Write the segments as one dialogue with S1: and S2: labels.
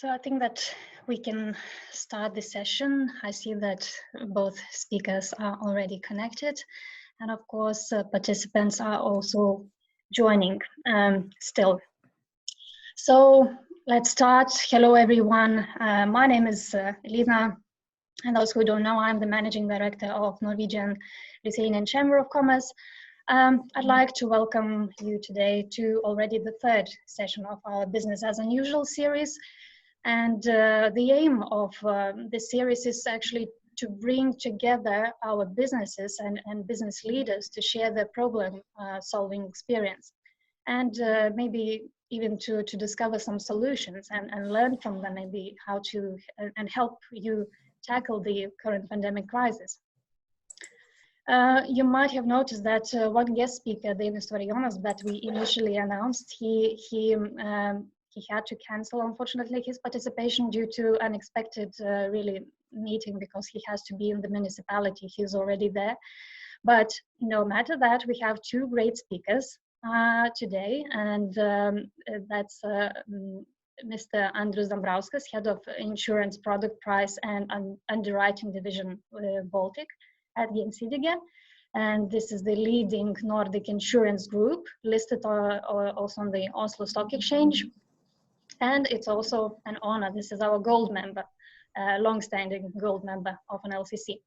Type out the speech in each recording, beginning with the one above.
S1: So I think that we can start the session. I see that both speakers are already connected, and of course participants are also joining still. So let's start. Hello everyone, my name is Elina, and those who don't know, I'm the Managing Director of Norwegian-Lithuanian Chamber of Commerce. I'd like to welcome you today to already the third session of our Business as Unusual series. And the aim of this series is actually to bring together our businesses and business leaders to share their problem solving experience, and maybe even to discover some solutions and learn from them, maybe how to and help you tackle the current pandemic crisis. You might have noticed that one guest speaker, Andrius Dambrauskas, that we initially announced, he had to cancel, unfortunately, his participation due to unexpected really meeting, because he has to be in the municipality. He's already there. But no matter that, we have two great speakers today, and that's Mr. Andrius Dambrauskas, Head of Insurance Product Price and Underwriting Division Baltic at GJENSIDIGE. And this is the leading Nordic insurance group listed also on the Oslo Stock Exchange. And it's also an honor. This is our gold member, long-standing gold member of NLCC.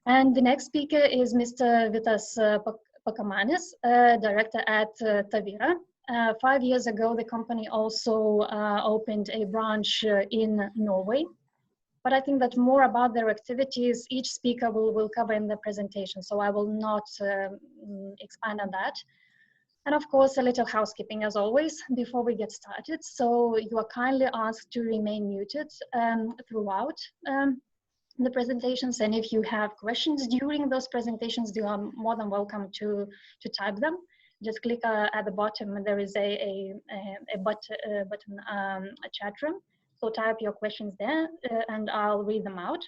S1: And the next speaker is Mr. Vitas Pakamanis, director at TAVIRA. 5 years ago, the company also opened a branch in Norway. But I think that more about their activities, each speaker will cover in the presentation, so I will not expand on that. And of course, a little housekeeping as always before we get started. So you are kindly asked to remain muted throughout the presentations. And if you have questions during those presentations, you are more than welcome to type them. Just click at the bottom, there is a button, a chat room. So type your questions there and I'll read them out.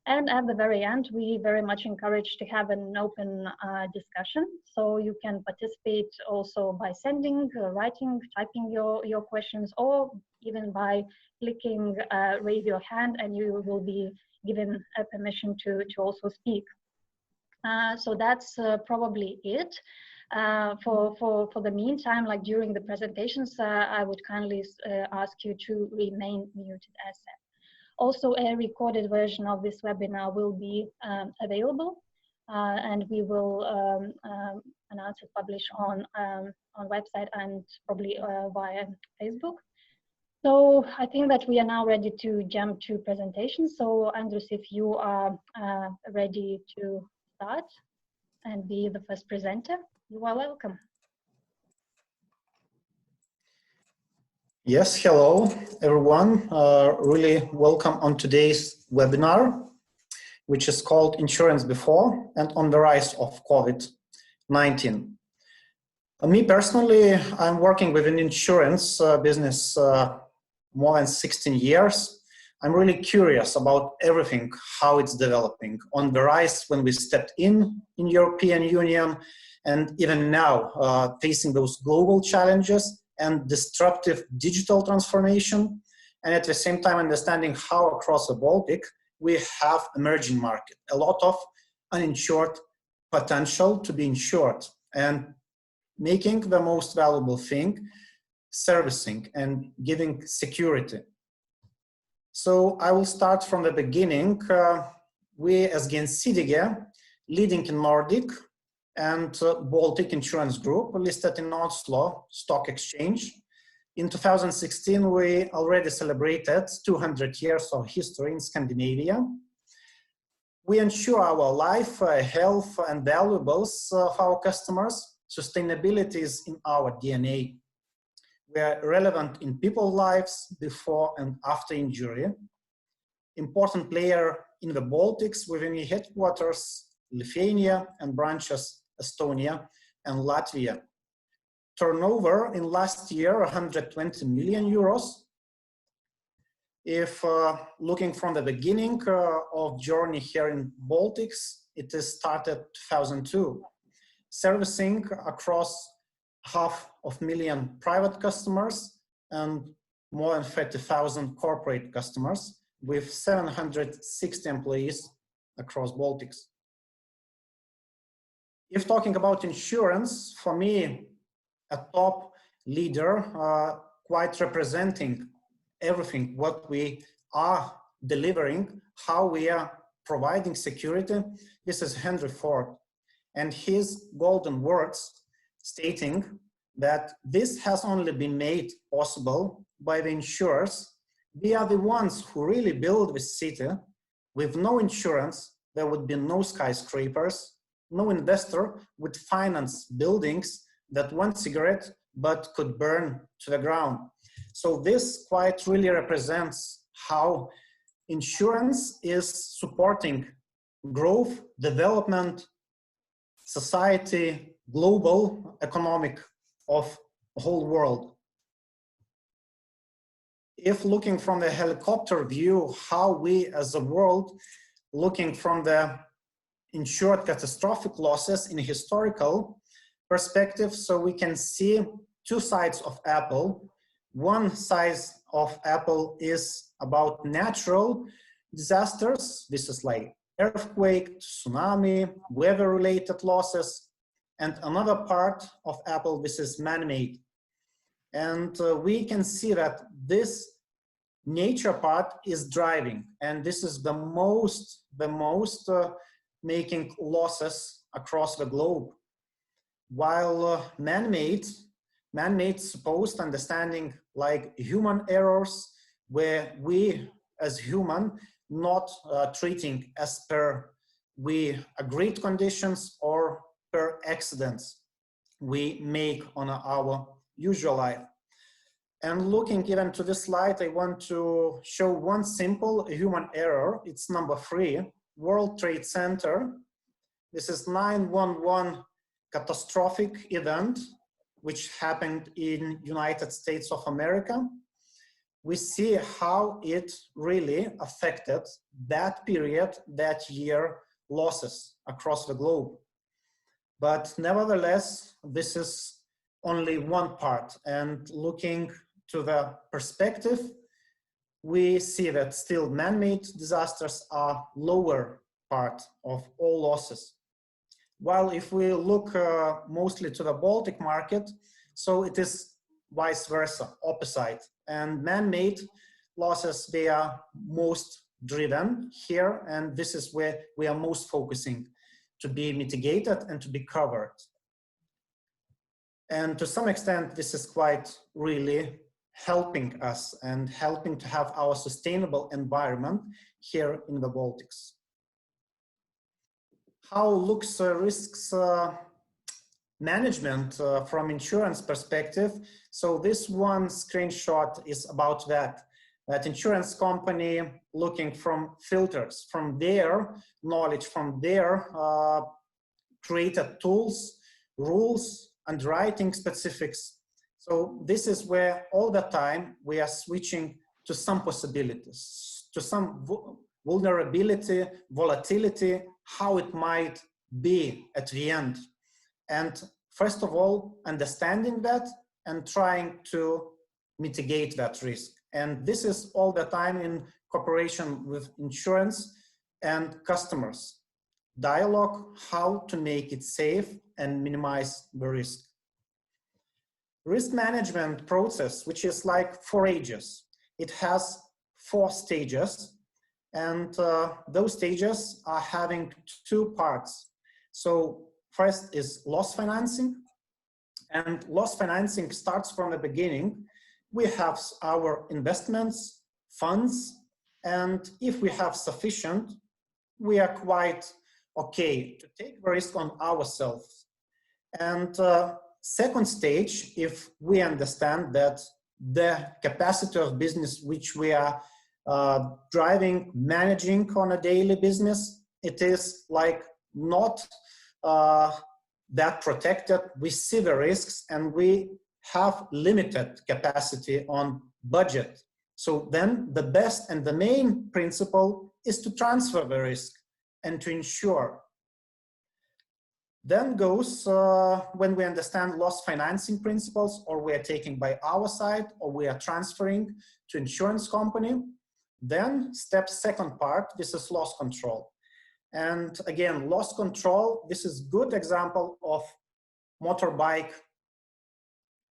S1: And at the very end, we very much encourage to have an open discussion. So you can participate also by sending, writing, typing your questions, or even by clicking raise your hand, and you will be given a permission to also speak. So that's probably it. For the meantime, like during the presentations, I would kindly ask you to remain muted as said. Also, a recorded version of this webinar will be available, and we will announce it, publish on website and probably via Facebook. So I think that we are now ready to jump to presentations. So Andrius, if you are ready to start and be the first presenter, you are welcome.
S2: Yes, hello everyone. Really welcome on today's webinar, which is called Insurance Before and on the Rise of COVID-19. Me personally, I'm working with an insurance business more than 16 years. I'm really curious about everything, how it's developing on the rise when we stepped in European Union, and even now facing those global challenges and disruptive digital transformation, and at the same time understanding how across the Baltic we have emerging market, a lot of uninsured potential to be insured, and making the most valuable thing, servicing and giving security. So I will start from the beginning. We as GJENSIDIGE, leading in Nordic and Baltic insurance group, listed in Oslo Stock Exchange. In 2016, we already celebrated 200 years of history in Scandinavia. We ensure our life, health and valuables of our customers. Sustainability is in our DNA. We are relevant in people's lives before and after injury. Important player in the Baltics with any headquarters, Lithuania, and branches Estonia and Latvia. Turnover in last year, 120 million euros. If looking from the beginning of journey here in Baltics, it is started 2002, servicing across 500,000 private customers and more than 30,000 corporate customers with 760 employees across Baltics. If talking about insurance, for me, a top leader quite representing everything what we are delivering, how we are providing security. This is Henry Ford, and his golden words stating that this has only been made possible by the insurers. We are the ones who really build this city. With no insurance, there would be no skyscrapers, no investor would finance buildings that want cigarette but could burn to the ground. So this quite really represents how insurance is supporting growth, development, society, global economic of the whole world. If looking from the helicopter view, how we as a world, looking from the insured catastrophic losses in a historical perspective, so we can see two sides of apple. One side of apple is about natural disasters. This is like earthquake, tsunami, weather-related losses. And another part of apple, this is man-made. And we can see that this nature part is driving, and this is the most making losses across the globe. While man-made supposed understanding like human errors, where we as human not treating as per we agreed conditions or per accidents we make on our usual life. And looking even to this slide, I want to show one simple human error. It's number 3, World Trade Center. This is 9/11 catastrophic event, which happened in United States of America. We see how it really affected that period, that year, losses across the globe. But nevertheless, this is only one part. And looking to the perspective, we see that still man-made disasters are lower part of all losses. While if we look mostly to the Baltic market, so it is vice versa, opposite. And man-made losses, they are most driven here, and this is where we are most focusing to be mitigated and to be covered. And to some extent, this is quite really helping us and helping to have our sustainable environment here in the Baltics. How looks risks management from insurance perspective? So this one screenshot is about that insurance company looking from filters, from their knowledge, from their created tools, rules, underwriting specifics. So this is where all the time we are switching to some possibilities, to some vulnerability, volatility, how it might be at the end. And first of all, understanding that and trying to mitigate that risk. And this is all the time in cooperation with insurance and customers. Dialogue, how to make it safe and minimize the risk. Risk management process, which is like 4 ages. It has 4 stages, and those stages are having 2 parts. So first is loss financing, and loss financing starts from the beginning. We have our investments, funds, and if we have sufficient, we are quite okay to take the risk on ourselves. And second stage, if we understand that the capacity of business which we are driving, managing on a daily business, it is like not that protected. We see the risks and we have limited capacity on budget. So then the best and the main principle is to transfer the risk and to insure. Then goes when we understand loss financing principles, or we are taking by our side, or we are transferring to insurance company. Then second part, this is loss control. And again, loss control, this is good example of motorbike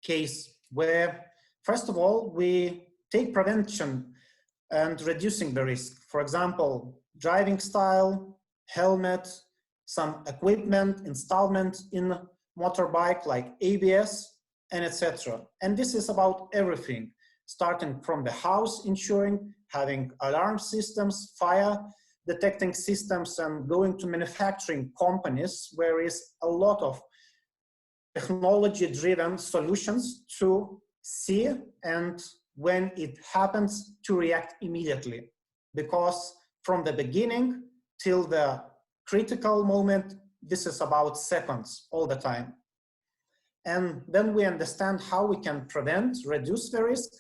S2: case where, first of all, we take prevention and reducing the risk. For example, driving style, helmet, some equipment, installment in motorbike like ABS, and etc. And this is about everything, starting from the house insuring, having alarm systems, fire detecting systems, and going to manufacturing companies where is a lot of technology-driven solutions to see and when it happens to react immediately. Because from the beginning till the critical moment, this is about seconds all the time. And then we understand how we can prevent, reduce the risk.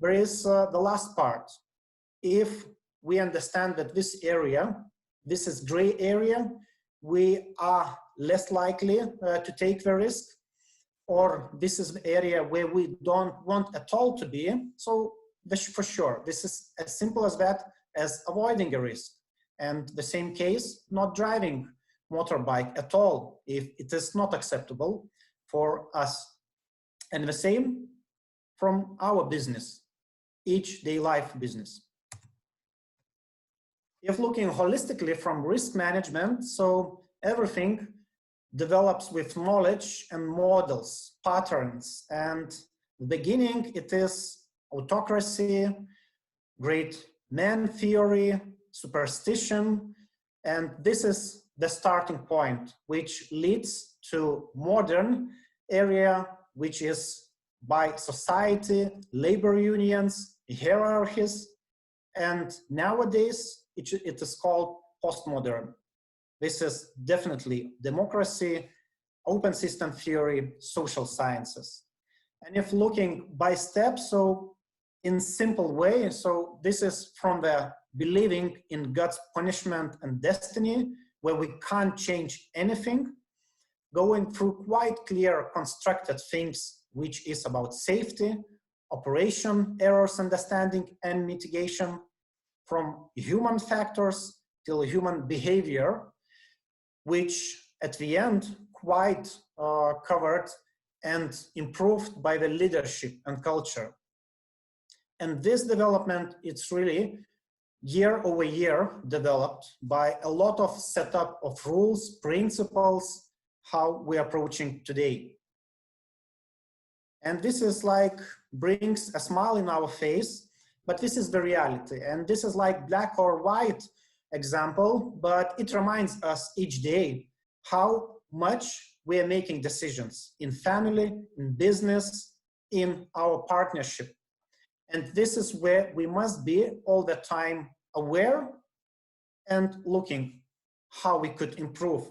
S2: There is the last part. If we understand that this area, this is gray area, we are less likely to take the risk, or this is the area where we don't want at all to be. So for sure, this is as simple as that, as avoiding a risk. And the same case, not driving motorbike at all if it is not acceptable for us. And the same from our business, each day life business. If looking holistically from risk management, so everything develops with knowledge and models, patterns. And the beginning, it is autocracy, great man theory, superstition, and this is the starting point, which leads to modern area, which is by society, labor unions, hierarchies, and nowadays it is called postmodern. This is definitely democracy, open system theory, social sciences. And if looking by steps, so in simple way, so this is from the believing in God's punishment and destiny, where we can't change anything, going through quite clear constructed things, which is about safety, operation, errors, understanding, and mitigation, from human factors till human behavior, which at the end quite covered and improved by the leadership and culture. And this development, it's really year over year developed by a lot of setup of rules, principles, how we're approaching today. And this is like brings a smile in our face, but this is the reality. And this is like black or white example, but it reminds us each day how much we are making decisions in family, in business, in our partnership. And this is where we must be all the time aware and looking how we could improve.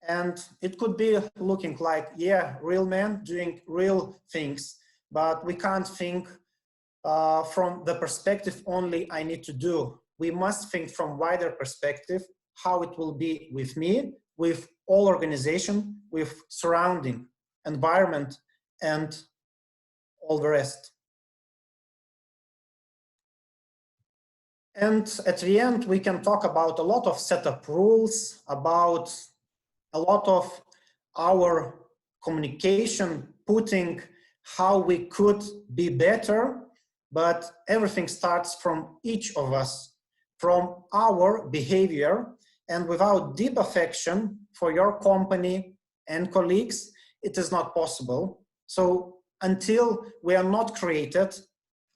S2: And it could be looking like, yeah, real men doing real things, but we can't think from the perspective only I need to do. We must think from wider perspective, how it will be with me, with all organization, with surrounding environment, and all the rest. And at the end, we can talk about a lot of setup rules, about a lot of our communication, putting how we could be better, but everything starts from each of us, from our behavior, and without deep affection for your company and colleagues, it is not possible. So until we are not created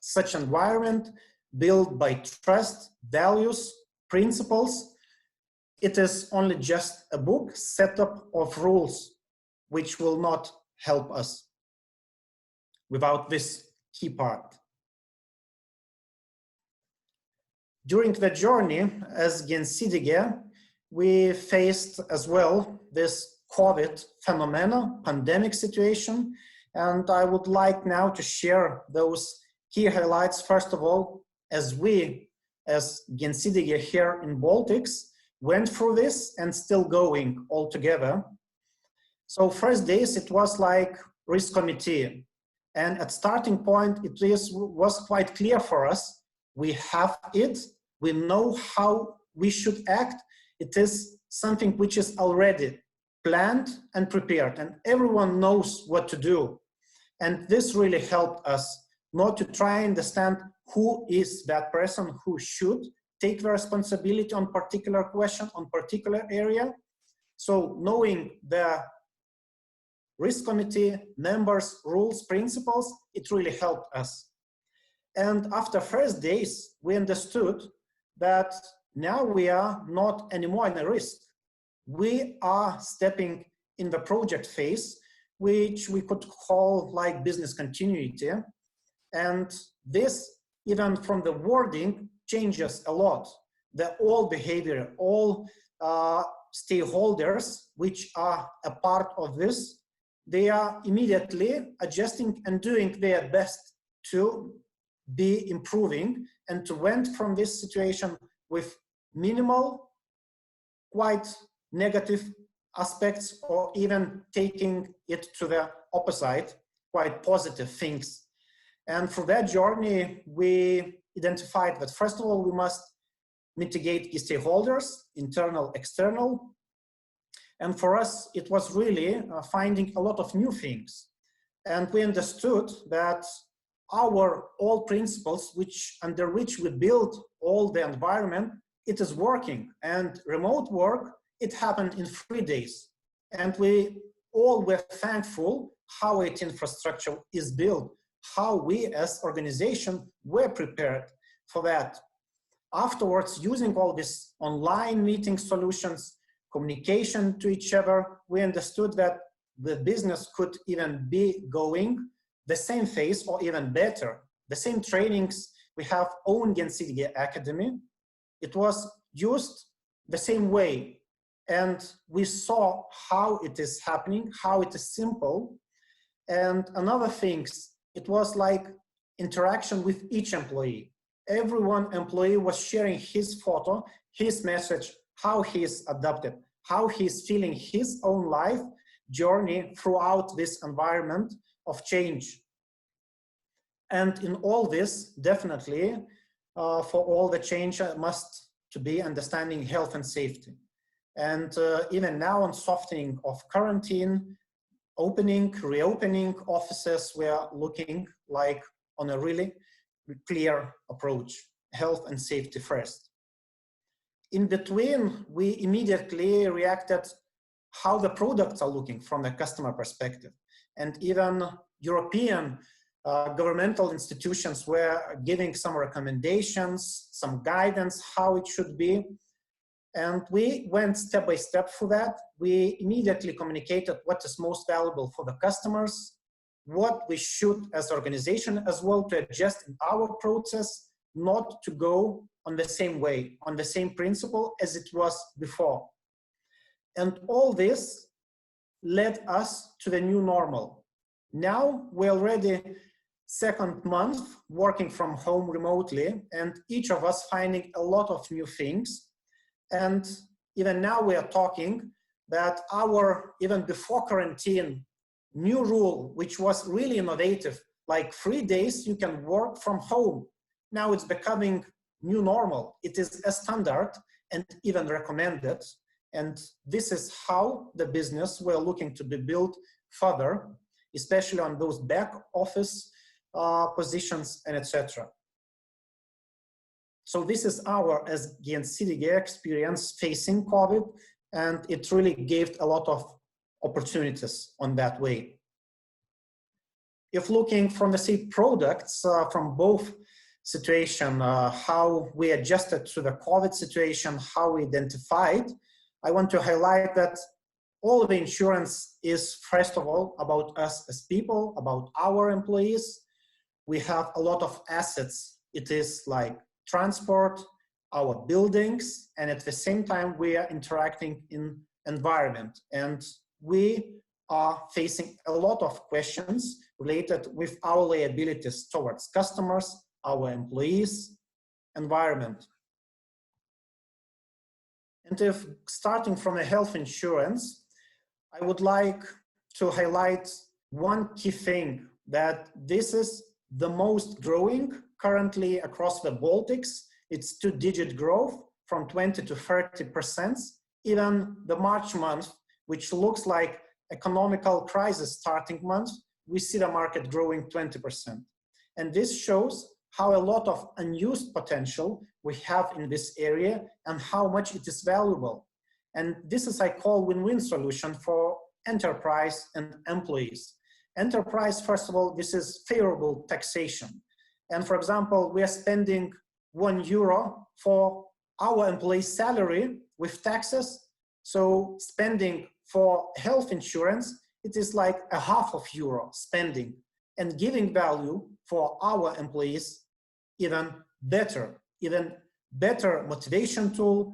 S2: such environment built by trust, values, principles, it is only just a book setup of rules, which will not help us without this key part. During the journey as GJENSIDIGE, we faced as well this COVID phenomena, pandemic situation, and I would like now to share those key highlights. First of all, as we, as GJENSIDIGE here in Baltics, went through this and still going all together. So first days, it was like risk committee. And at starting point, was quite clear for us. We have it, we know how we should act. It is something which is already planned and prepared, and everyone knows what to do. And this really helped us not to try and understand who is that person who should take the responsibility on particular question, on particular area. So knowing the risk committee members, rules, principles, it really helped us. And after first days, we understood that now we are not anymore in a risk. We are stepping in the project phase, which we could call like business continuity. And this, even from the wording, changes a lot. The all behavior, all stakeholders which are a part of this, they are immediately adjusting and doing their best to be improving and to went from this situation with minimal, quite negative aspects, or even taking it to the opposite, quite positive things. And for that journey, we identified that first of all, we must mitigate key stakeholders, internal, external. And for us, it was really finding a lot of new things. And we understood that our all principles, under which we build all the environment, it is working. And remote work, it happened in 3 days. And we all were thankful how its infrastructure is built, how we as organization were prepared for that. Afterwards, using all these online meeting solutions, communication to each other, we understood that the business could even be going the same phase or even better. The same trainings, we have own GJENSIDIGE Academy. It was used the same way. And we saw how it is happening, how it is simple. And another thing, it was like interaction with each employee. Every one employee was sharing his photo, his message, how he is adapted, how he's feeling his own life journey throughout this environment of change. And in all this, definitely, for all the change must to be understanding health and safety. And even now on softening of quarantine, reopening offices, we are looking like on a really clear approach, health and safety first. In between, we immediately reacted how the products are looking from the customer perspective. And even European governmental institutions were giving some recommendations, some guidance, how it should be. And we went step by step for that. We immediately communicated what is most valuable for the customers, what we should as organization as well to adjust in our process, not to go on the same way, on the same principle as it was before. And all this led us to the new normal. Now we're already second month working from home remotely, and each of us finding a lot of new things. And even now we are talking that even before quarantine, new rule, which was really innovative, like 3 days you can work from home. Now it's becoming new normal. It is a standard and even recommended. And this is how the business we're looking to be built further, especially on those back office positions and etc. So this is our as GJENSIDIGE experience facing COVID, and it really gave a lot of opportunities on that way. If looking from the same products from both situation, how we adjusted to the COVID situation, how we identified, I want to highlight that all of the insurance is first of all about us as people, about our employees. We have a lot of assets. It is like transport, our buildings, and at the same time we are interacting in environment. And we are facing a lot of questions related with our liabilities towards customers, our employees, environment. And if starting from a health insurance, I would like to highlight one key thing, that this is the most growing currently across the Baltics. It's two-digit growth from 20 to 30%. Even the March month, which looks like economical crisis starting month, we see the market growing 20%. And this shows how a lot of unused potential we have in this area and how much it is valuable. And this is, I call, win-win solution for enterprise and employees. Enterprise, first of all, this is favorable taxation. And for example, we are spending €1 for our employee's salary with taxes. So spending for health insurance, it is like a €0.50 spending, and giving value for our employees even better motivation tool.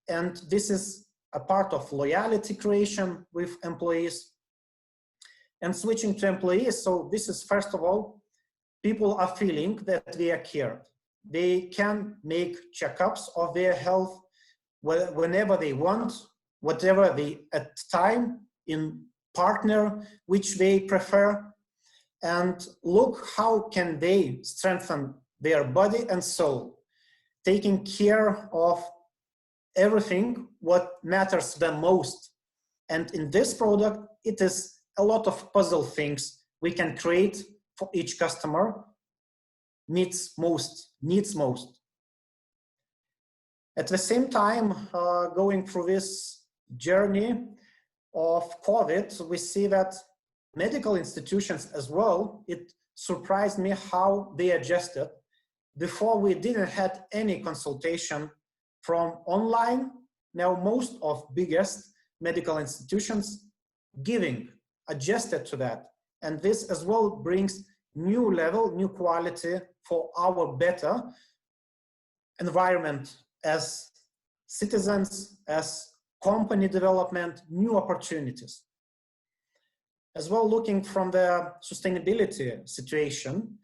S2: And this is a part of loyalty creation with employees. And switching to employees, so this is, first of all, people are feeling that they are cared. They can make checkups of their health whenever they want, whatever they at time, in partner which they prefer, and look how can they strengthen their body and soul, taking care of everything what matters the most. And in this product, it is a lot of puzzle things we can create for each customer needs most. At the same time, going through this journey of COVID, we see that medical institutions as well, it surprised me how they adjusted. Before, we didn't have any consultation from online. Now most of biggest medical institutions adjusted to that. And this as well brings new level, new quality for our better environment as citizens, as company development, new opportunities. As well, looking from the sustainability situation,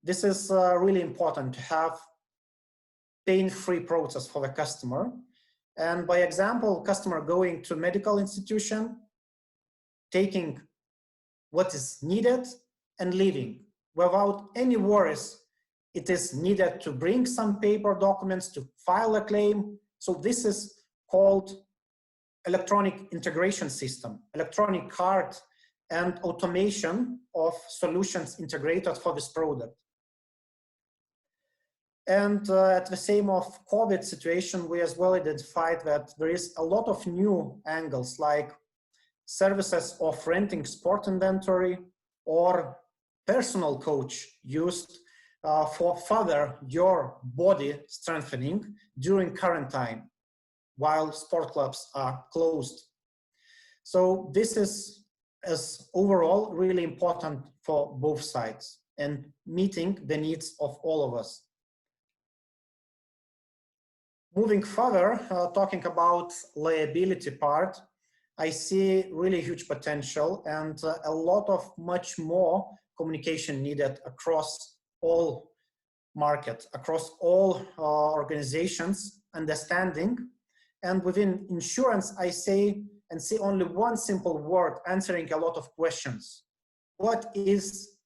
S2: this is really important to have pain-free process for the customer. And by example, customer going to medical institution, taking what is needed and leaving without any worries. It is needed to bring some paper documents to file a claim. So this is called electronic integration system, electronic card and automation of solutions integrated for this product. And at the same of COVID situation, we as well identified that there is a lot of new angles, like services of renting sport inventory or personal coach used for further your body strengthening during quarantine while sport clubs are closed. So this is as overall really important for both sides and meeting the needs of all of us. Moving further, talking about liability part, I see really huge potential and a lot of much more communication needed across all markets, across all organizations, understanding. And within insurance, I say and see only one simple word answering a lot of questions. What is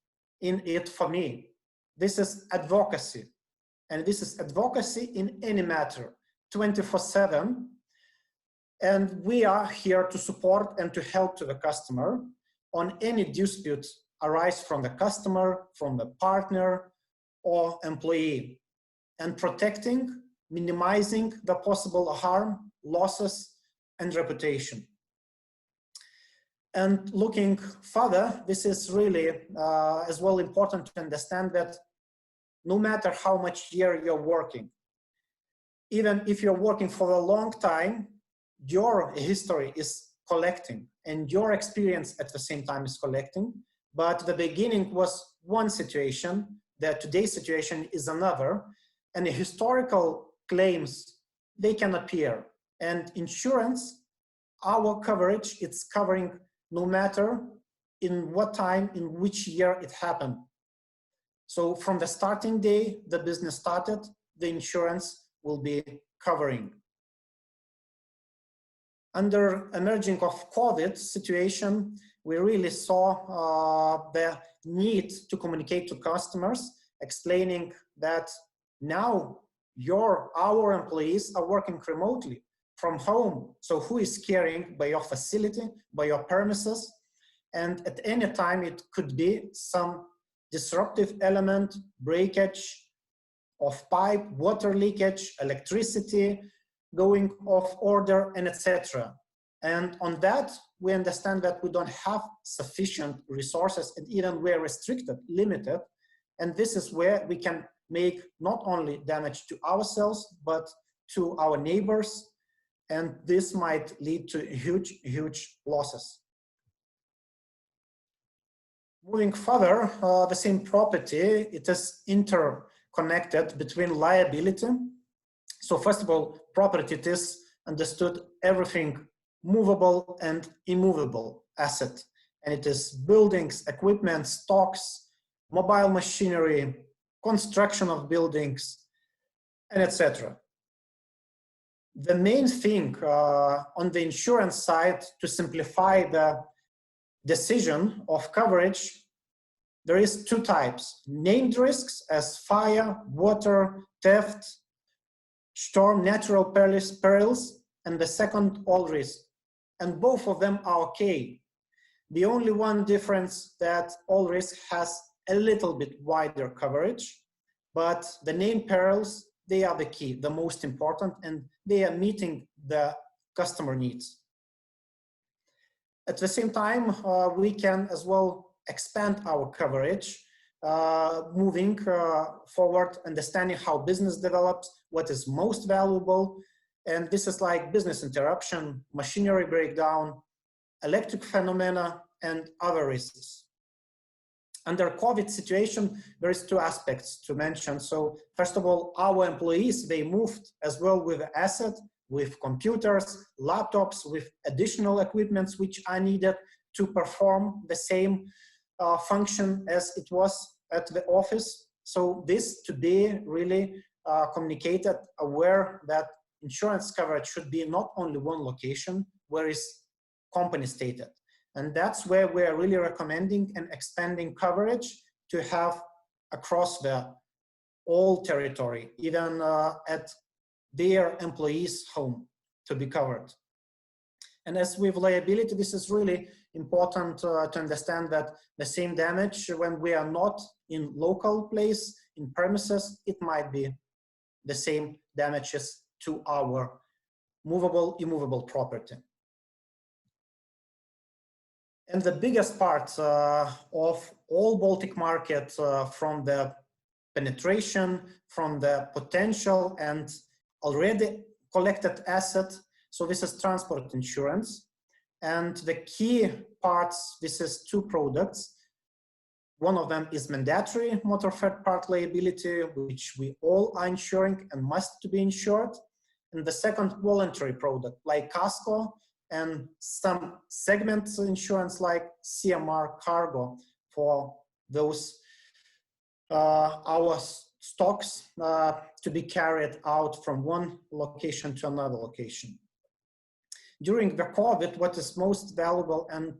S2: in it for me? This is advocacy. And this is advocacy in any matter, 24/7. And we are here to support and to help to the customer on any dispute arise from the customer, from the partner or employee, and protecting, minimizing the possible harm, losses, and reputation. And looking further, this is really as well important to understand that no matter how much year you're working, even if you're working for a long time, your history is collecting and your experience at the same time is collecting. But the beginning was one situation, that today's situation is another, and the historical claims, they can appear. And insurance, our coverage, it's covering no matter in what time, in which year it happened. So from the starting day the business started, the insurance will be covering. under emerging of COVID situation, we really saw the need to communicate to customers, explaining that now our employees are working remotely from home. So who is caring by your facility, by your premises? And at any time, it could be some disruptive element, breakage of pipe, water leakage, electricity going off order, and etc. And on that, we understand that we don't have sufficient resources, and even we're restricted, limited. And this is where we can make not only damage to ourselves, but to our neighbors. And this might lead to huge, huge losses. Moving further, the same property, it is interconnected between liability. So first of all, property, it is understood everything movable and immovable asset. And it is buildings, equipment, stocks, mobile machinery, construction of buildings, and etc. The main thing on the insurance side to simplify the decision of coverage, there is two types: named risks as fire, water, theft, storm, natural perils, and the second, all risk. And both of them are okay. The only one difference that all risk has a little bit wider coverage, but the named perils, they are the key, the most important, and they are meeting the customer needs. At the same time, we can as well expand our coverage, moving forward, understanding how business develops, what is most valuable. And this is like business interruption, machinery breakdown, electric phenomena, and other risks. Under COVID situation, there is two aspects to mention. So first of all, our employees, they moved as well with asset, with computers, laptops, with additional equipments which are needed to perform the same function as it was at the office. So this to be really communicated, aware that insurance coverage should be not only one location where is company stated. And that's where we're really recommending and expanding coverage to have across the all territory, even at their employees' home to be covered. And as with liability, this is really important to understand that the same damage when we are not in local place, in premises, it might be the same damages to our movable, immovable property. And the biggest part of all Baltic market from the penetration, from the potential and already collected asset. So this is transport insurance. And the key parts, this is two products. One of them is mandatory motor third part liability, which we all are insuring and must to be insured. And the second, voluntary product like Casco and some segments insurance like CMR cargo for those our stocks to be carried out from one location to another location. During the COVID, what is most valuable and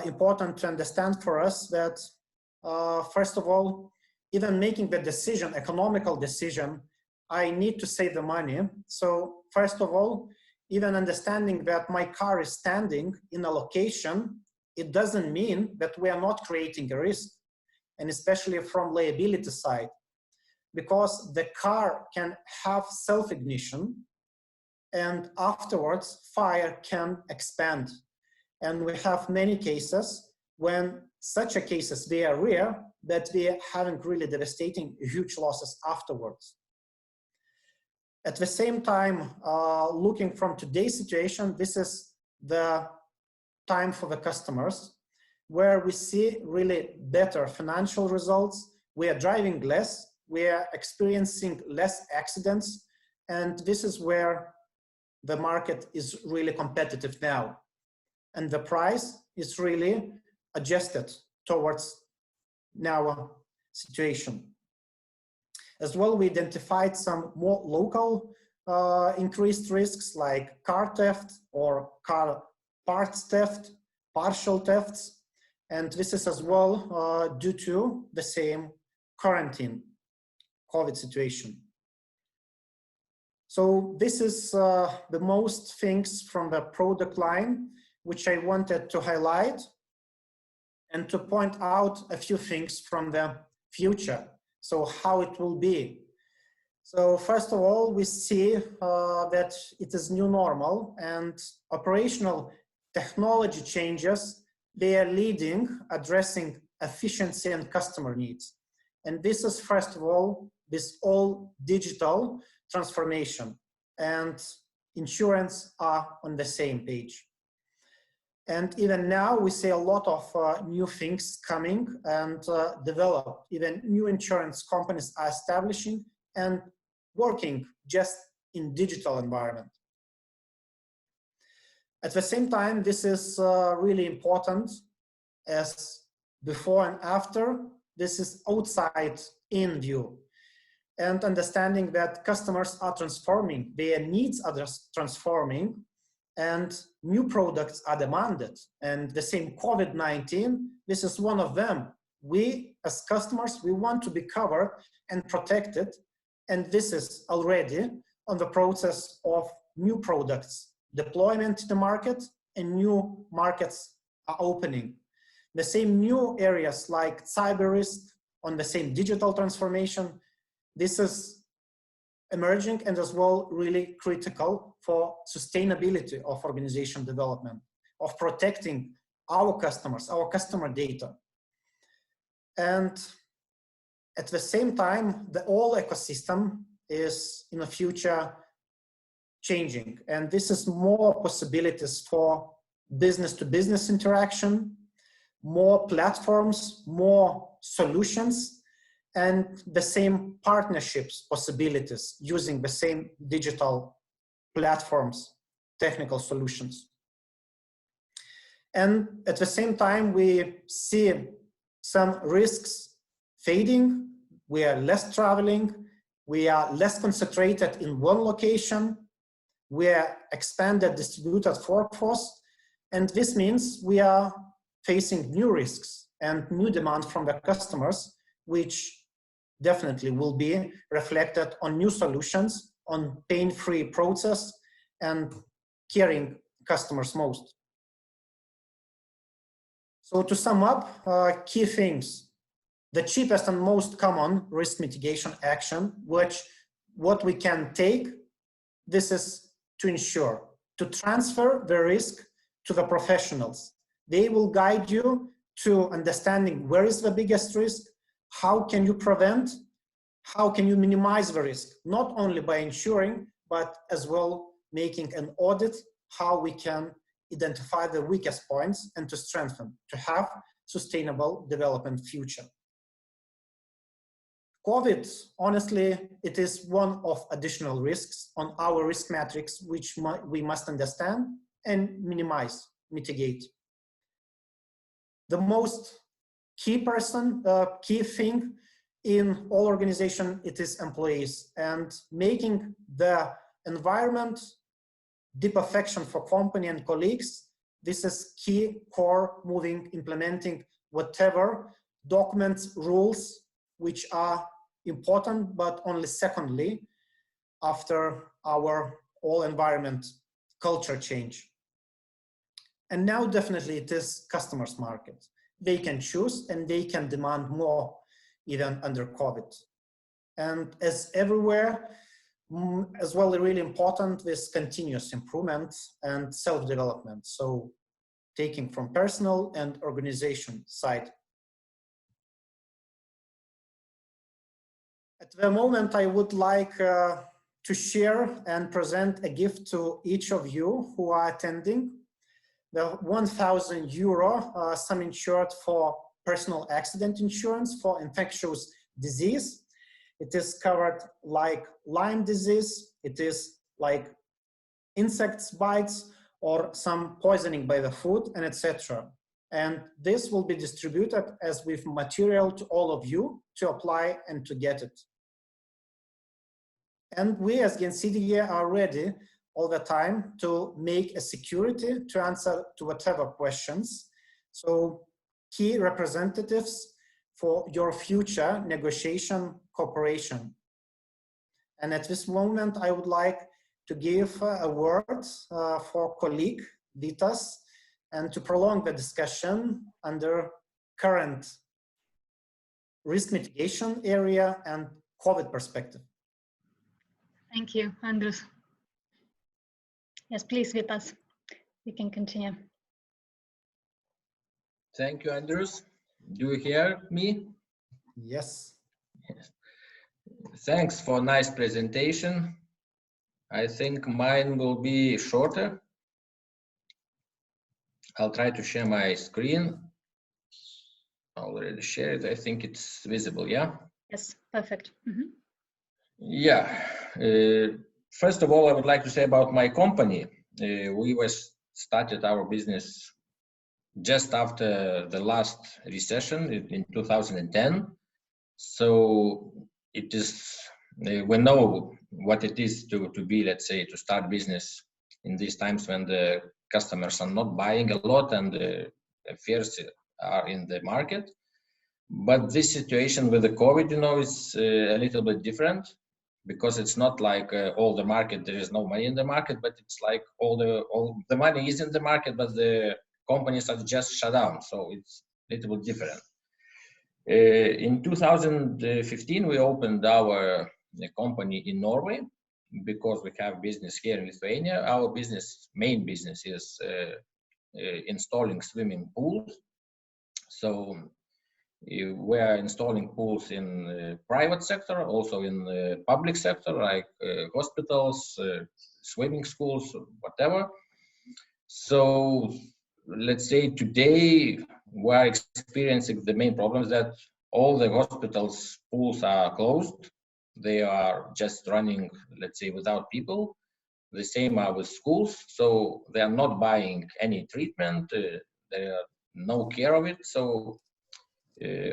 S2: important to understand for us that first of all, even making the decision, economical decision, I need to save the money. So first of all, even understanding that my car is standing in a location, it doesn't mean that we are not creating a risk, and especially from liability side, because the car can have self-ignition and afterwards fire can expand. And we have many cases when such a cases, they are rare, that they are having really devastating huge losses afterwards. At the same time, looking from today's situation, this is the time for the customers where we see really better financial results. We are driving less, we are experiencing less accidents, and this is where the market is really competitive now. And the price is really adjusted towards our situation. As well, we identified some more local increased risks like car theft or car parts theft, partial thefts, and this is as well due to the same quarantine COVID situation. So this is the most things from the product line which I wanted to highlight and to point out a few things from the future. So how it will be. So first of all, we see that it is new normal and operational technology changes, they are leading, addressing efficiency and customer needs. And this is first of all, this all digital transformation, and insurance are on the same page. And even now we see a lot of new things coming and develop. Even new insurance companies are establishing and working just in digital environment. At the same time, this is really important as before and after, this is outside in view. And understanding that customers are transforming, their needs are transforming, and new products are demanded. And the same COVID-19, this is one of them. We, as customers, we want to be covered and protected. And this is already on the process of new products, deployment to the market, and new markets are opening. The same new areas like cyber risk, on the same digital transformation, this is emerging and as well really critical for sustainability of organization development, of protecting our customers, our customer data. And at the same time, the whole ecosystem is in the future changing. And this is more possibilities for business-to-business interaction, more platforms, more solutions, and the same partnerships possibilities using the same digital platforms, technical solutions. And at the same time, we see some risks fading. We are less traveling. We are less concentrated in one location. We are expanded distributed workforce. And this means we are facing new risks and new demand from the customers, which definitely will be reflected on new solutions, on pain-free process, and caring customers most. So to sum up, key things. The cheapest and most common risk mitigation action, what we can take, this is to ensure, to transfer the risk to the professionals. They will guide you to understanding where is the biggest risk, how can you prevent, how can you minimize the risk, not only by insuring, but as well making an audit, how we can identify the weakest points and to strengthen, to have sustainable development future. COVID, honestly, it is one of additional risks on our risk matrix, which we must understand and minimize, mitigate. The most key thing in all organization, it is employees, and making the environment deep affection for company and colleagues. This is key, core, moving, implementing whatever documents, rules, which are important, but only secondly, after our all environment culture change. And now definitely it is customers' market. They can choose and they can demand more even under COVID. And as everywhere, as well, really important, this continuous improvement and self-development. So taking from personal and organization side. At the moment, I would like to share and present a gift to each of you who are attending. The 1,000 euro sum insured for personal accident insurance for infectious disease. It is covered like Lyme disease, it is like insects bites or some poisoning by the food, and etc. And this will be distributed as with material to all of you to apply and to get it. And we as GJENSIDIGE are ready all the time to make a security to answer to whatever questions. So key representatives for your future negotiation cooperation. And at this moment, I would like to give a word for colleague Vitas and to prolong the discussion under current risk mitigation area and COVID perspective.
S1: Thank you, Andrius. Yes, please, Vitas, you can continue.
S3: Thank you, Andrius. Do you hear me?
S2: Yes.
S3: Yes. Thanks for a nice presentation. I think mine will be shorter. I'll try to share my screen. I already shared it. I think it's visible, yeah?
S1: Yes, perfect. Mm-hmm.
S3: Yeah. First of all, I would like to say about my company. We started our business just after the last recession in 2010. So it is, we know what it is to be, let's say, to start business in these times when the customers are not buying a lot and the fears are in the market. But this situation with the COVID, you know, is a little bit different, because it's not like all the market, there is no money in the market, but it's like all the money is in the market, but the companies are just shut down. So it's a little bit different. In 2015, we opened our company in Norway because we have business here in Lithuania. Our main business is installing swimming pools. So we are installing pools in private sector, also in public sector, like hospitals, swimming schools, whatever. So let's say today we are experiencing the main problems that all the hospitals pools are closed. They are just running, let's say, without people. The same are with schools. So they are not buying any treatment. There are no care of it. So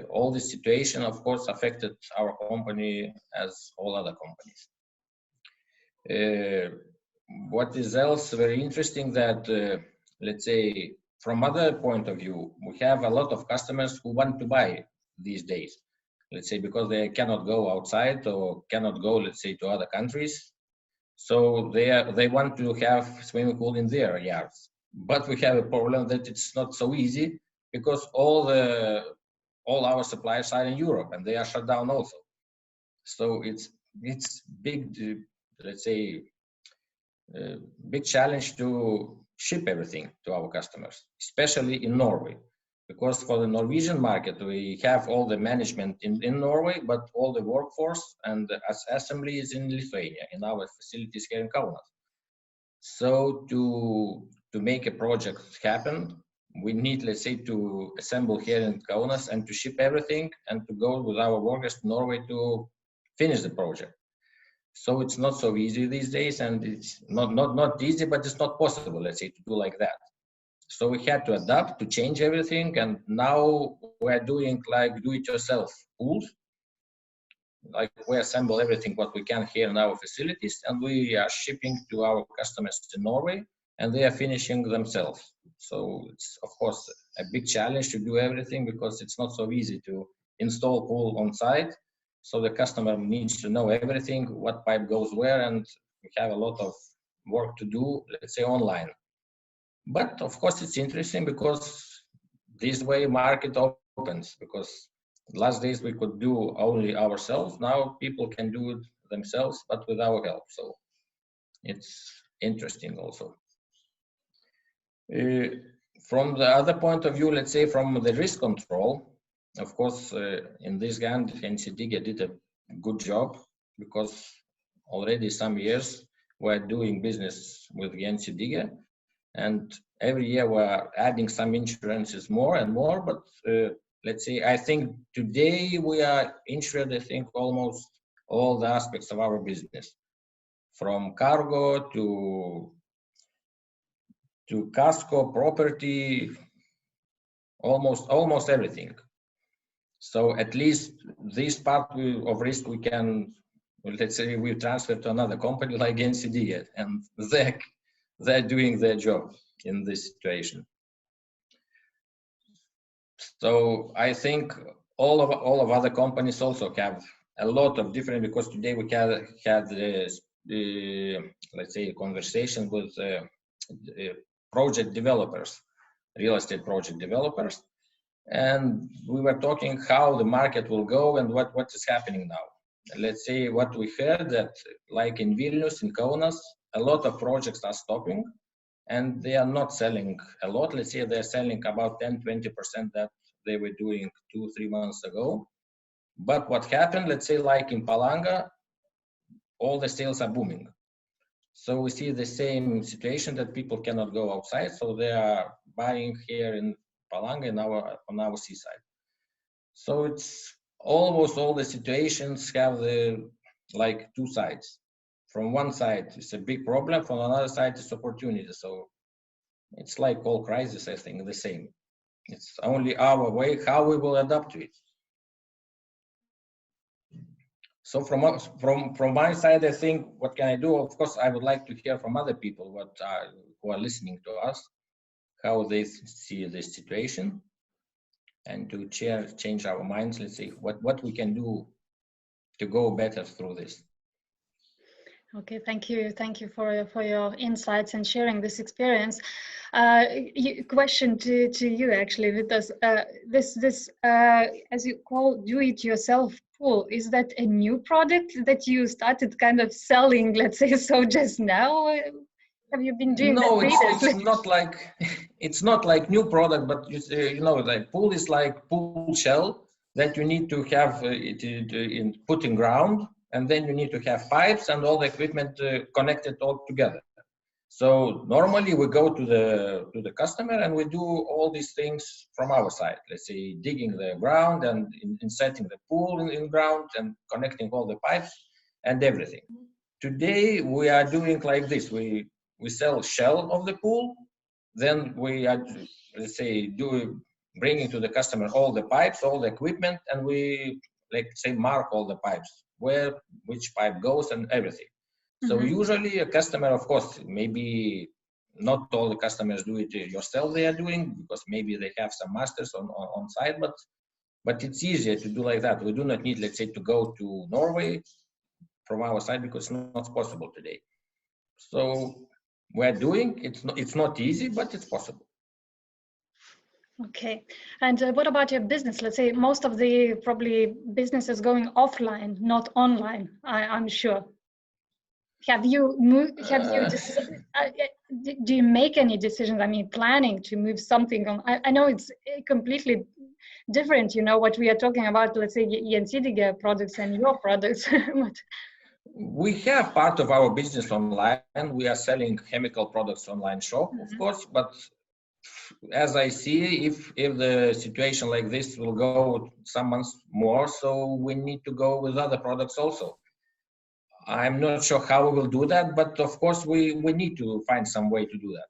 S3: all this situation, of course, affected our company as all other companies. What is else very interesting that, let's say, from other point of view, we have a lot of customers who want to buy these days, let's say, because they cannot go outside or cannot go, let's say, to other countries. So they want to have swimming pool in their yards. But we have a problem that it's not so easy, because all our suppliers are in Europe and they are shut down also. So it's big, let's say, big challenge to ship everything to our customers, especially in Norway, because for the Norwegian market, we have all the management in Norway, but all the workforce and the assembly is in Lithuania, in our facilities here in Kaunas. So to make a project happen, we need, let's say, to assemble here in Kaunas and to ship everything and to go with our workers to Norway to finish the project. So it's not so easy these days, and it's not easy, but it's not possible, let's say, to do like that. So we had to adapt, to change everything, and now we're doing like do-it-yourself pools. Like we assemble everything what we can here in our facilities, and we are shipping to our customers in Norway, and they are finishing themselves. So it's, of course, a big challenge to do everything, because it's not so easy to install pool on site. So the customer needs to know everything, what pipe goes where, and we have a lot of work to do, let's say, online. But of course, it's interesting because this way market opens, because last days we could do only ourselves. Now people can do it themselves, but with our help. So it's interesting also. From the other point of view, let's say from the risk control, of course, in this hand, GJENSIDIGE did a good job, because already some years we're doing business with GJENSIDIGE, and every year we're adding some insurances more and more. But let's say, I think today we are insured, I think, almost all the aspects of our business, from cargo to casco, property, almost everything. So at least this part of risk we can let's say we transfer to another company like GJENSIDIGE, and they're doing their job in this situation. So I think all of other companies also have a lot of different, because today we had let's say a conversation with project developers, real estate project developers, and we were talking how the market will go and what is happening now. Let's say what we heard, that like in Vilnius, in Kaunas, a lot of projects are stopping and they are not selling a lot. Let's say they're selling about 10-20% that they were doing 2-3 months ago. But what happened, let's say like in Palanga, all the sales are booming. So we see the same situation, that people cannot go outside, so they are buying here in Palanga on our seaside. So it's almost all the situations have like two sides. From one side, it's a big problem. From another side, it's opportunity. So it's like all crises, I think, the same. It's only our way, how we will adapt to it. So from my side, I think, what can I do? Of course, I would like to hear from other people who are listening to us, how they see this situation, and to change our minds. Let's see what we can do to go better through this.
S1: Okay, thank you for your insights and sharing this experience. Question to you actually, Vitas. This as you call do-it-yourself pool, is that a new product that you started kind of selling, let's say, so just now? Have you been doing that previously?
S3: it's not like new product, but you know, like pool is like pool shell that you need to have put in ground. And then you need to have pipes and all the equipment connected all together. So normally we go to the customer and we do all these things from our side. Let's say digging the ground and inserting the pool in ground and connecting all the pipes and everything. Today we are doing like this. We sell shell of the pool, then we are, let's say, bringing to the customer all the pipes, all the equipment, and we, like, say, mark all the pipes, which pipe goes and everything. So usually a customer, of course, maybe not all the customers do it yourself they are doing, because maybe they have some masters on site, but it's easier to do like that. We do not need, let's say, to go to Norway from our side, because it's not possible today. So we're doing, it's not easy, but it's possible.
S1: Okay, and what about your business? Let's say most of the probably business is going offline, not online, I'm sure. Have you moved? Do you make any decisions? I mean, planning to move something on? I know it's completely different. You know what we are talking about. Let's say GJENSIDIGE products and your products.
S3: We have part of our business online. We are selling chemical products online shop, of course, but as I see, if the situation like this will go some months more, so we need to go with other products also. I'm not sure how we will do that, but of course we need to find some way to do that.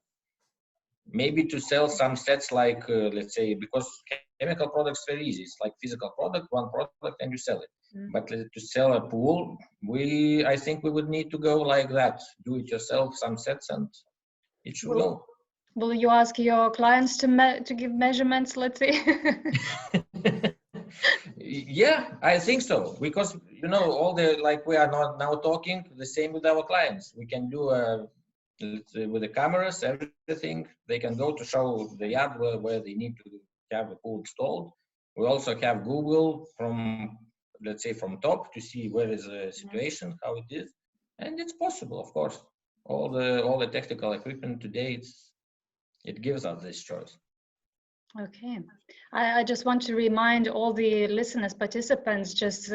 S3: Maybe to sell some sets, like let's say, because chemical products very easy. It's like physical product, one product, and you sell it. But to sell a pool, I think we would need to go like that, do it yourself, some sets, and it should go.
S1: Will you ask your clients to give measurements, let's say?
S3: Yeah, I think so, because you know, all the, like, we are not now talking the same with our clients. We can do with the cameras, everything. They can go to show the yard where they need to have a pool installed. We also have Google from, let's say, from top to see where is the situation, how it is, and it's possible, of course. All the technical equipment today, it gives us this choice.
S1: Okay, I just want to remind all the listeners, participants, just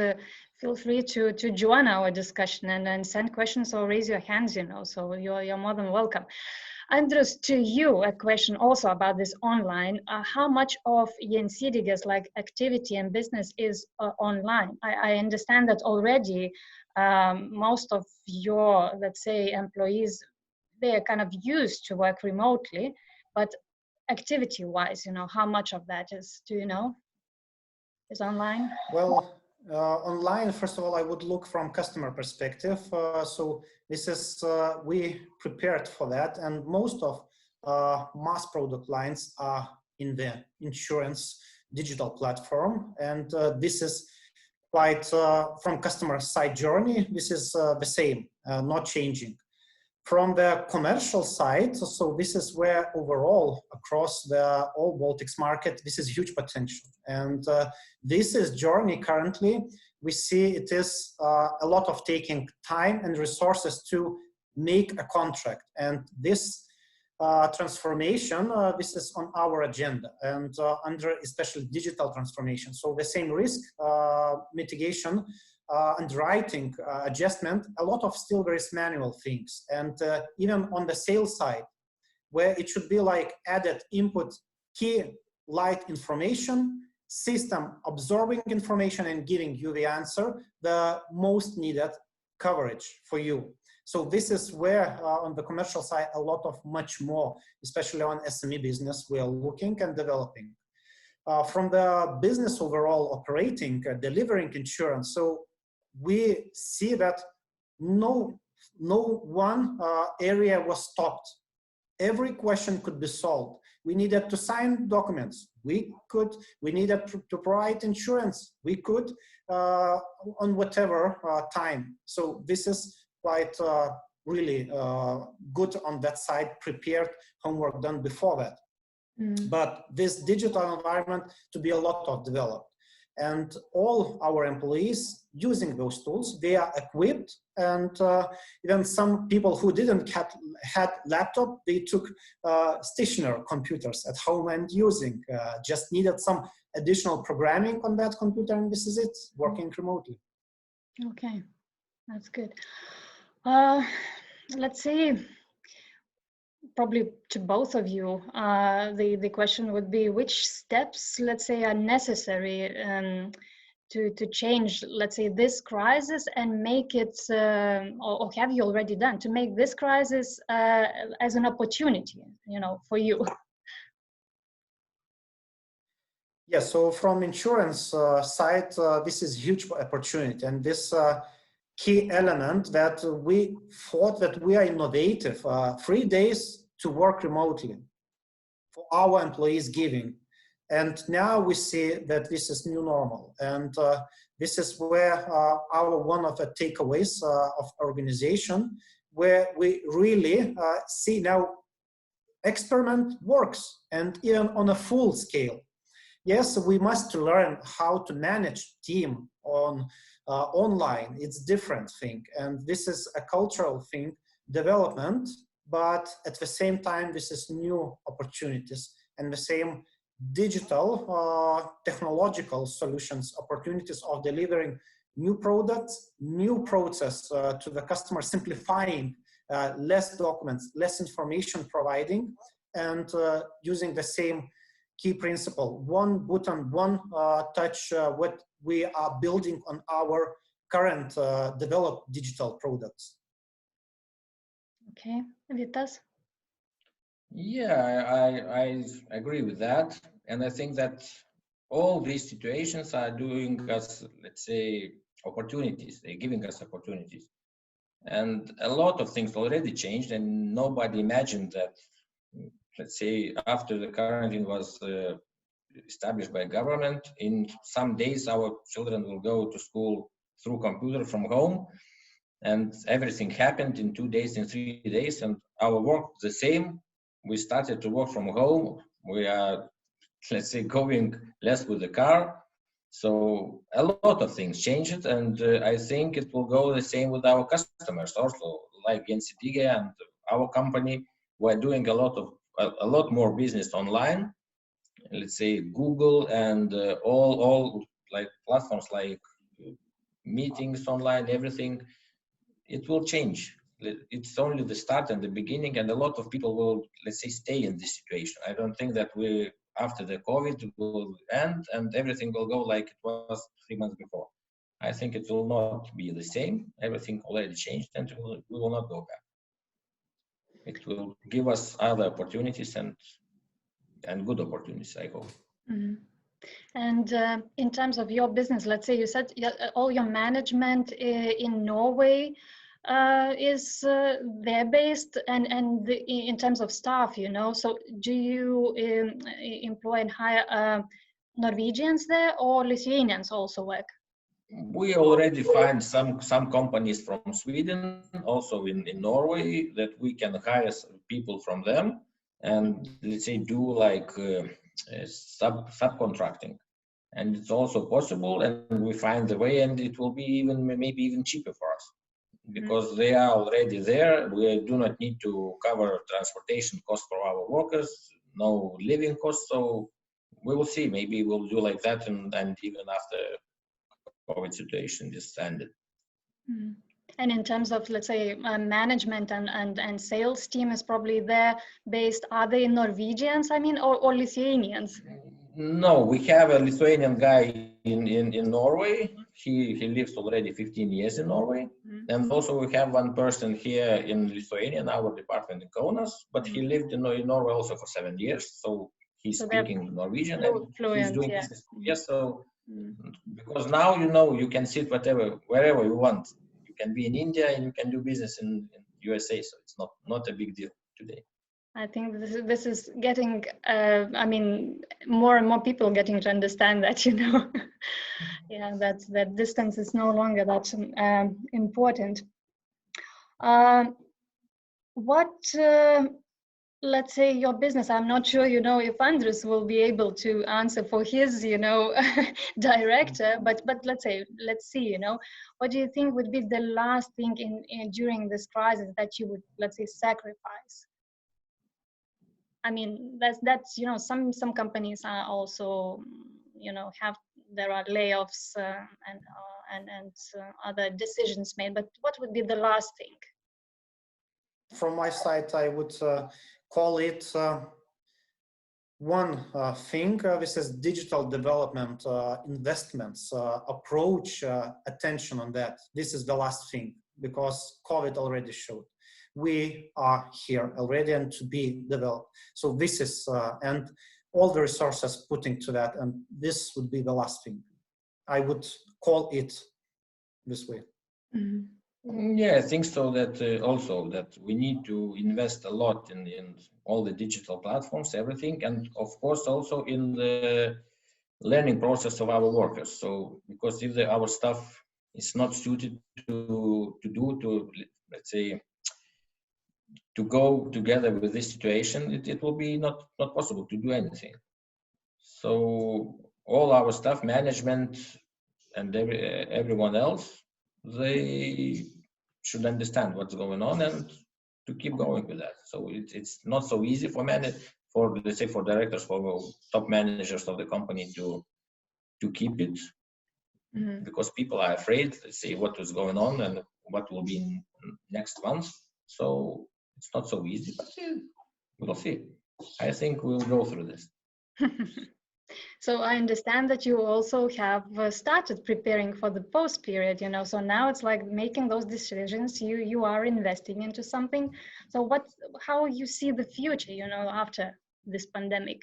S1: feel free to join our discussion and send questions or raise your hands, you know, so you're more than welcome. Andrius, to you, a question also about this online. How much of GJENSIDIGE's like activity and business is online? I understand that already most of your, let's say, employees, they are kind of used to work remotely, but activity-wise, you know, how much of that is, do you know, is online?
S2: Well, online, first of all, I would look from customer perspective. So this is, we prepared for that, and most of mass product lines are in the insurance digital platform, and this is quite, from customer side journey, this is the same, not changing. From the commercial side, so this is where overall across the all Baltics market, this is huge potential. And this is journey currently, we see it is a lot of taking time and resources to make a contract. And this transformation, this is on our agenda, and under especially digital transformation. So the same risk mitigation, underwriting, adjustment, a lot of still very manual things. And even on the sales side, where it should be like added input, key light information, system absorbing information and giving you the answer, the most needed coverage for you. So this is where on the commercial side, a lot of much more, especially on SME business, we are looking and developing. From the business overall operating, delivering insurance, so we see that no one area was stopped. Every question could be solved. We needed to sign documents. We could. We needed to provide insurance. We could on whatever time. So this is quite really good on that side, prepared homework done before that. But this digital environment to be a lot of developed. And all our employees using those tools, they are equipped, and even some people who didn't had laptop, they took stationary computers at home and using, just needed some additional programming on that computer, and this is it, working remotely.
S1: Okay, that's good. Let's see, probably to both of you, the question would be, which steps, let's say, are necessary to change, let's say, this crisis and make it, or have you already done, to make this crisis as an opportunity, you know, for you?
S2: Yeah, so from insurance side, this is huge opportunity, and this key element that we thought that we are innovative, 3 days to work remotely for our employees giving. And now we see that this is new normal. And this is where our one of the takeaways of organization, where we really see now experiment works, and even on a full scale. Yes, we must learn how to manage team on online. It's different thing, and this is a cultural thing, development, but at the same time, this is new opportunities, and the same digital technological solutions, opportunities of delivering new products, new process to the customer, simplifying, less documents, less information providing, and using the same key principle, one button, one touch, what we are building on our current developed digital products.
S1: Okay, Vitas?
S3: Yeah, I agree with that. And I think that all these situations are doing us, let's say, opportunities. They're giving us opportunities. And a lot of things already changed, and nobody imagined that, let's say, after the quarantine was established by government, in some days our children will go to school through computer from home, and everything happened in 2 days, in 3 days, and our work the same. We started to work from home. We are, let's say, going less with the car. So a lot of things changed, and I think it will go the same with our customers also, like GJENSIDIGE and our company. We're doing a lot more business online. Let's say Google and all like platforms like meetings online, everything. It will change. It's only the start and the beginning, and a lot of people will, let's say, stay in this situation. I don't think that we, after the COVID, will end and everything will go like it was 3 months before. I think it will not be the same. Everything already changed, and we will not go back. It will give us other opportunities and good opportunities, I hope.
S1: Mm-hmm. And in terms of your business, let's say you said all your management in Norway is there based, and in terms of staff, so do you employ and hire Norwegians there, or Lithuanians also work?
S3: We already find some companies from Sweden, also in Norway, that we can hire people from them and, let's say, do like subcontracting. And it's also possible, and we find the way, and it will be maybe even cheaper for us because they are already there. We do not need to cover transportation costs for our workers, no living costs. So we will see. Maybe we'll do like that, and even after COVID situation is ended.
S1: And in terms of, let's say, management and sales team is probably there based, are they Norwegians, or Lithuanians?
S3: No, we have a Lithuanian guy in Norway. He lives already 15 years in Norway. And also we have one person here in Lithuania, in our department in Kaunas, but he lived in Norway also for 7 years. So he's speaking Norwegian and he's doing business. Yes, so because now, you can sit wherever you want. You can be in India and you can do business in USA. So it's not a big deal today.
S1: I think this is getting, more and more people getting to understand that, yeah, that distance is no longer that important. Let's say your business, I'm not sure, if Andrius will be able to answer for his, director, but let's see, what do you think would be the last thing during this crisis that you would, let's say, sacrifice? That's some companies are also, there are layoffs and other decisions made, but what would be the last thing?
S2: From my side, I would call it one thing. This is digital development, investments, approach, attention on that. This is the last thing, because COVID already showed. We are here already and to be developed. So this is, and all the resources putting to that, and this would be the last thing. I would call it this way.
S3: Yeah, I think so, that also that we need to invest a lot in all the digital platforms, everything, and of course also in the learning process of our workers. So because if our staff is not suited to let's say, to go together with this situation, it will be not possible to do anything. So all our staff, management, and everyone else, they should understand what's going on and to keep going with that. So it's not so easy for let's say, for directors, for top managers of the company to keep it, because people are afraid, let's say, what is going on and what will be in next month. So it's not so easy, but we'll see. I think we'll go through this.
S1: So I understand that you also have started preparing for the post period, so now it's like making those decisions. You are investing into something. So how you see the future, after this pandemic?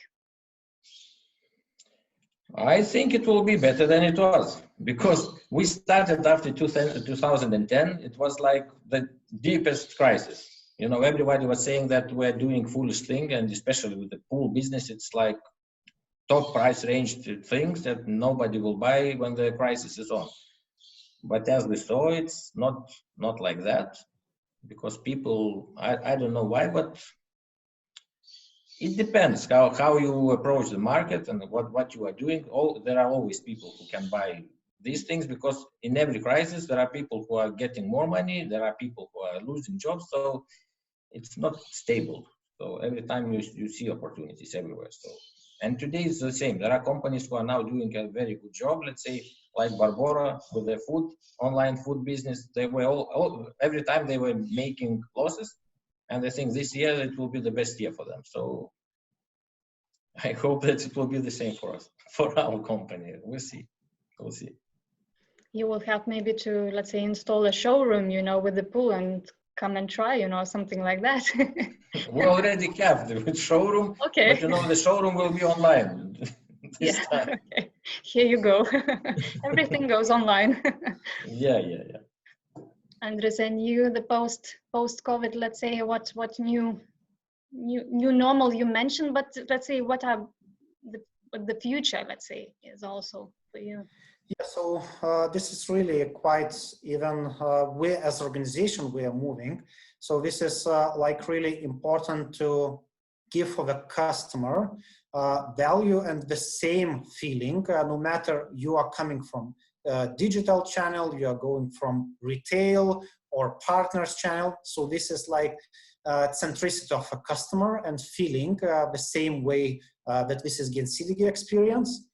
S3: I think it will be better than it was, because we started after 2010. It was like the deepest crisis. Everybody was saying that we're doing foolish thing, and especially with the pool business, it's like top price range things that nobody will buy when the crisis is on. But as we saw, it's not like that, because people, I don't know why, but it depends how you approach the market and what you are doing. There are always people who can buy these things, because in every crisis there are people who are getting more money, there are people who are losing jobs, so it's not stable. So every time you see opportunities everywhere. So, and today is the same. There are companies who are now doing a very good job. Let's say like Barbora with their online food business. They were every time they were making losses, and I think this year it will be the best year for them. So I hope that it will be the same for us, for our company. We'll see. You
S1: will have maybe to, let's say, install a showroom, with the pool and come and try, something like that.
S3: We already have the showroom,
S1: okay.
S3: But the showroom will be online. this time.
S1: Okay. Here you go. Everything goes online.
S3: Yeah.
S1: Andrius, and you, the post-COVID, let's say, what new normal you mentioned, but let's say what are the future, let's say, is also for you.
S2: Yeah, so this is really quite even we as organization, we are moving. So this is like really important to give for the customer value and the same feeling, no matter you are coming from digital channel, you are going from retail or partners channel. So this is like centricity of a customer and feeling the same way that this is GJENSIDIGE experience.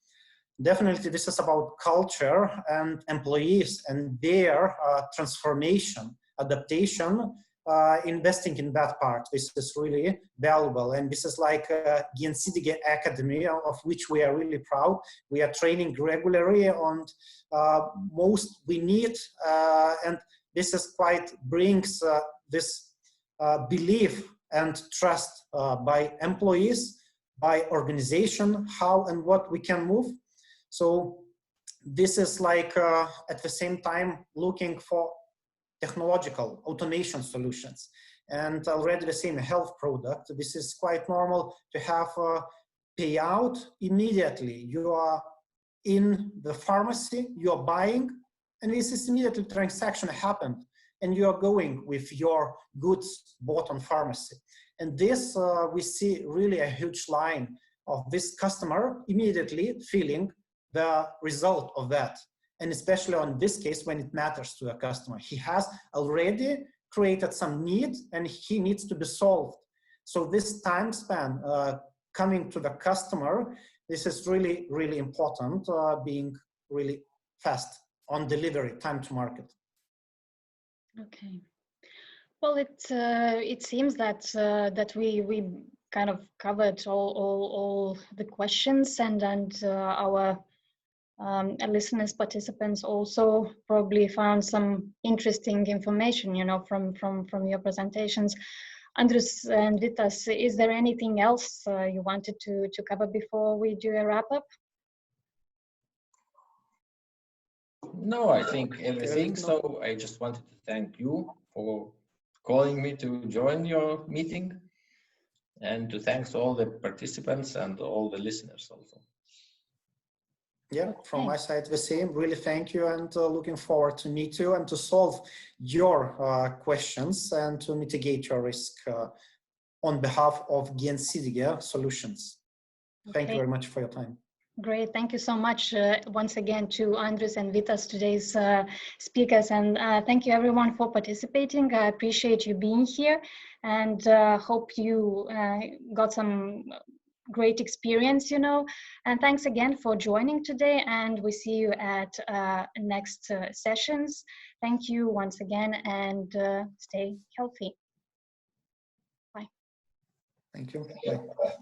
S2: Definitely, this is about culture and employees and their transformation, adaptation, investing in that part. This is really valuable. And this is like GJENSIDIGE Academy, of which we are really proud. We are training regularly on most we need. And this is quite brings this belief and trust by employees, by organization, how and what we can move. So this is like at the same time looking for technological automation solutions, and already the same health product. This is quite normal to have a payout immediately. You are in the pharmacy, you are buying, and this is immediately transaction happened, and you are going with your goods bought on pharmacy. And this we see really a huge line of this customer immediately feeling the result of that. And especially on this case, when it matters to a customer, he has already created some need and he needs to be solved. So this time span coming to the customer, this is really, really important, being really fast on delivery, time to market.
S1: Okay. Well, it seems that that we kind of covered all the questions, and our listeners, participants also probably found some interesting information, you know, from your presentations. Andrius and Vitas, is there anything else you wanted to cover before we do a wrap up?
S3: No, I think everything. So I just wanted to thank you for calling me to join your meeting, and to thanks all the participants and all the listeners also.
S2: Yeah, from my side, the same. Really thank you, and looking forward to meet you and to solve your questions and to mitigate your risk on behalf of GJENSIDIGE Solutions. Thank you very much for your time.
S1: Great, thank you so much once again to Andrius and Vitas, today's speakers, and thank you everyone for participating. I appreciate you being here, and hope you got some great experience, you know, and thanks again for joining today, and we see you at next sessions. Thank you once again, and stay healthy. Bye.
S2: Thank you. Bye.